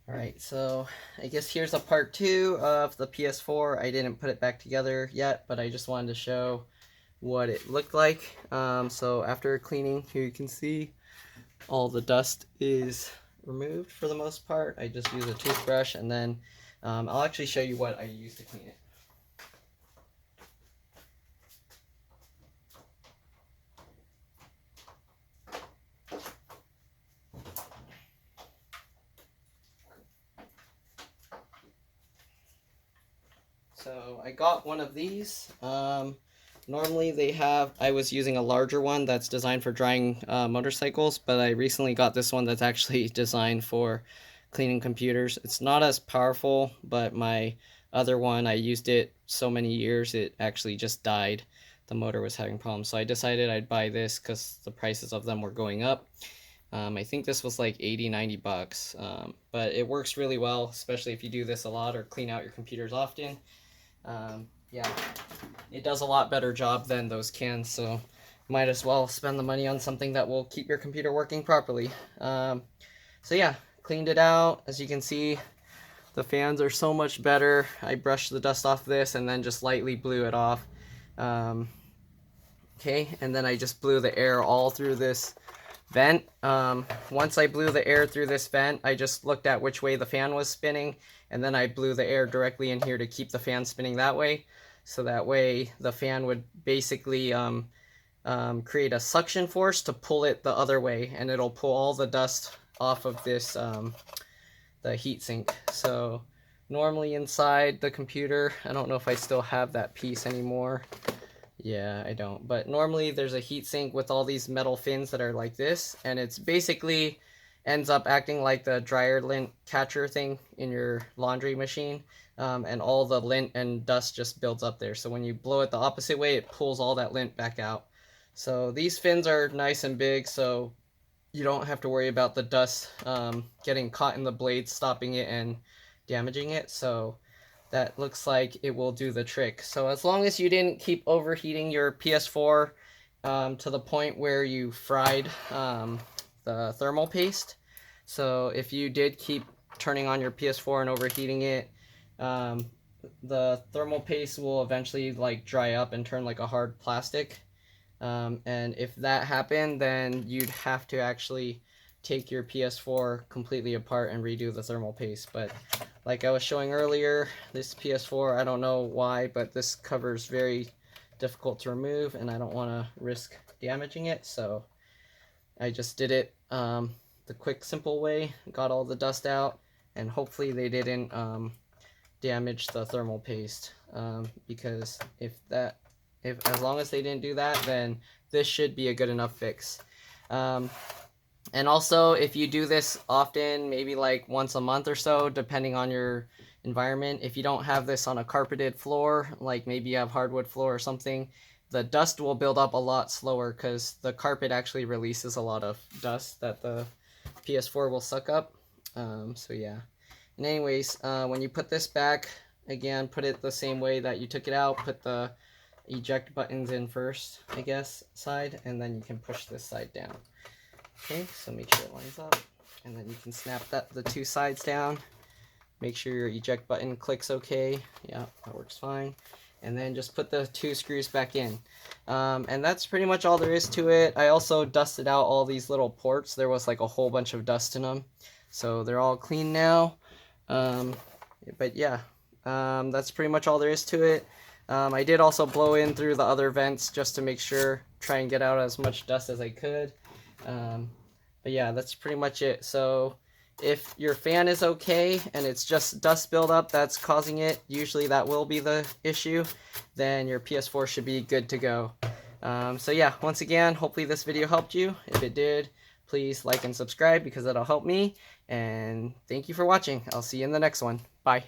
Alright, so I guess here's a part 2 of the PS4. I didn't put it back together yet, but I just wanted to show what it looked like. So after cleaning, here you can see all the dust is removed for the most part. I just use a toothbrush, and then I'll actually show you what I use to clean it. So I got one of these. Normally they have, I was using a larger one that's designed for drying motorcycles, but I recently got this one that's actually designed for cleaning computers. It's not as powerful, but my other one, I used it so many years, it actually just died. The motor was having problems. So I decided I'd buy this because the prices of them were going up. I think this was like 80, 90 bucks, but it works really well, especially if you do this a lot or clean out your computers often. Yeah, it does a lot better job than those cans, so might as well spend the money on something that will keep your computer working properly. So yeah, cleaned it out. As you can see, the fans are so much better. I brushed the dust off this and then just lightly blew it off. Okay, and then I just blew the air all through this vent. Once I blew the air through this vent, I just looked at which way the fan was spinning, and then I blew the air directly in here to keep the fan spinning that way. So that way the fan would basically create a suction force to pull it the other way, and it'll pull all the dust off of this, the heatsink. So normally inside the computer, I don't know if I still have that piece anymore. Yeah, I don't. But normally there's a heatsink with all these metal fins that are like this, and it's basically ends up acting like the dryer lint catcher thing in your laundry machine, and all the lint and dust just builds up there. So when you blow it the opposite way, it pulls all that lint back out. So these fins are nice and big, so you don't have to worry about the dust getting caught in the blade, stopping it and damaging it. So that looks like it will do the trick. So as long as you didn't keep overheating your PS4 to the point where you fried the thermal paste. So if you did keep turning on your PS4 and overheating it, the thermal paste will eventually like dry up and turn like a hard plastic. And if that happened, then you'd have to actually take your PS4 completely apart and redo the thermal paste. But like I was showing earlier, this PS4, I don't know why, but this cover is very difficult to remove, and I don't want to risk damaging it, so I just did it the quick, simple way, got all the dust out, and hopefully they didn't damage the thermal paste, because if as long as they didn't do that, then this should be a good enough fix. And also, if you do this often, maybe like once a month or so, depending on your environment, if you don't have this on a carpeted floor, like maybe you have hardwood floor or something, the dust will build up a lot slower because the carpet actually releases a lot of dust that the PS4 will suck up. So yeah. And anyways, when you put this back, again, put it the same way that you took it out. Put the eject buttons in first, I guess, side, and then you can push this side down. Okay, so make sure it lines up, and then you can snap the two sides down. Make sure your eject button clicks okay. Yeah, that works fine. And then just put the two screws back in. And that's pretty much all there is to it. I also dusted out all these little ports. There was like a whole bunch of dust in them. So they're all clean now. But yeah, that's pretty much all there is to it. I did also blow in through the other vents just to make sure, try and get out as much dust as I could. But yeah, that's pretty much it. So if your fan is okay and it's just dust buildup that's causing it, usually that will be the issue, then your PS4 should be good to go. So yeah, once again, hopefully this video helped you. If it did, please like and subscribe because that'll help me. And thank you for watching. I'll see you in the next one. Bye.